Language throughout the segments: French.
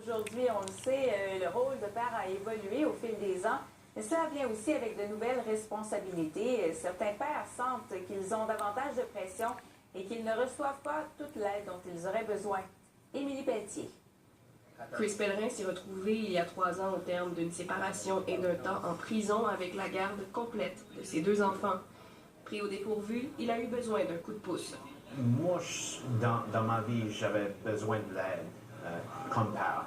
Aujourd'hui, on le sait, le rôle de père a évolué au fil des ans, mais cela vient aussi avec de nouvelles responsabilités. Certains pères sentent qu'ils ont davantage de pression et qu'ils ne reçoivent pas toute l'aide dont ils auraient besoin. Émilie Pelletier. Chris Pellerin s'est retrouvé il y a 3 ans au terme d'une séparation et d'un temps en prison avec la garde complète de ses 2 enfants. Pris au dépourvu, il a eu besoin d'un coup de pouce. Moi, dans ma vie, j'avais besoin de l'aide comme père.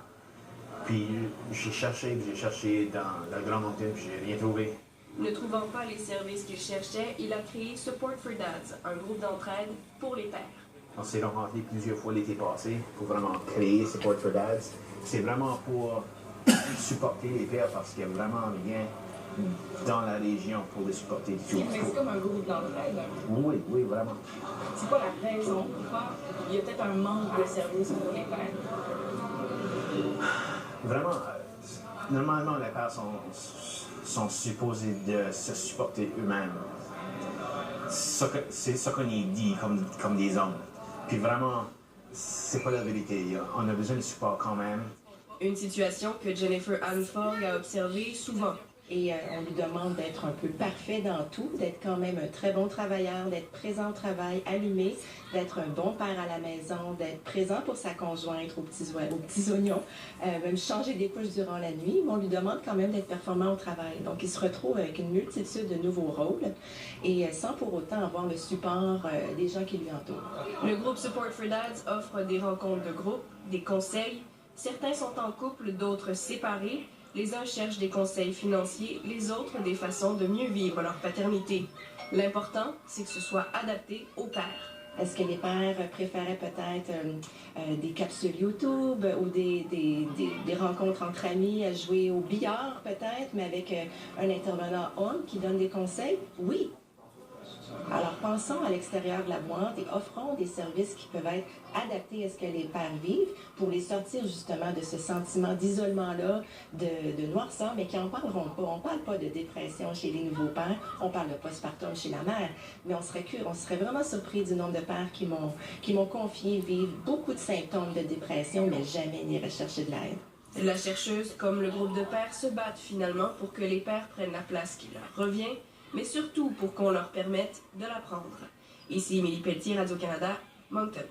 Puis j'ai cherché dans la grande montagne, puis j'ai rien trouvé. Ne trouvant pas les services qu'il cherchait, il a créé Support for Dads, un groupe d'entraide pour les pères. On s'est rencontrés plusieurs fois l'été passé pour vraiment créer Support for Dads. C'est vraiment pour supporter les pères parce qu'il y a vraiment rien dans la région pour les supporter du tout. C'est comme un groupe d'entraide. Oui, vraiment. C'est quoi la raison? Pourquoi il y a peut-être un manque de services pour les pères? Vraiment, normalement, les pères sont supposés de se supporter eux-mêmes. C'est ce qu'on y dit comme des hommes. Puis vraiment, c'est pas la vérité. On a besoin de support quand même. Une situation que Jennifer Anford a observée souvent. Et on lui demande d'être un peu parfait dans tout, d'être quand même un très bon travailleur, d'être présent au travail, allumé, d'être un bon père à la maison, d'être présent pour sa conjointe aux petits oignons, même changer des couches durant la nuit. Mais on lui demande quand même d'être performant au travail. Donc il se retrouve avec une multitude de nouveaux rôles et sans pour autant avoir le support des gens qui lui entourent. Le groupe Support for Dads offre des rencontres de groupe, des conseils. Certains sont en couple, d'autres séparés. Les uns cherchent des conseils financiers, les autres des façons de mieux vivre leur paternité. L'important, c'est que ce soit adapté aux pères. Est-ce que les pères préféraient peut-être des capsules YouTube ou des rencontres entre amis à jouer au billard peut-être, mais avec un intervenant homme qui donne des conseils? Oui. Alors pensons à l'extérieur de la boîte et offrons des services qui peuvent être adaptés à ce que les pères vivent pour les sortir justement de ce sentiment d'isolement-là, de noirceur, mais qui n'en parleront pas. On ne parle pas de dépression chez les nouveaux pères, on parle de postpartum chez la mère, mais on serait vraiment surpris du nombre de pères qui m'ont confié vivre beaucoup de symptômes de dépression, mais jamais n'y rechercher de l'aide. La chercheuse, comme le groupe de pères, se battent finalement pour que les pères prennent la place qui leur revient, mais surtout pour qu'on leur permette de l'apprendre. Ici Émilie Pelletier, Radio-Canada, Moncton.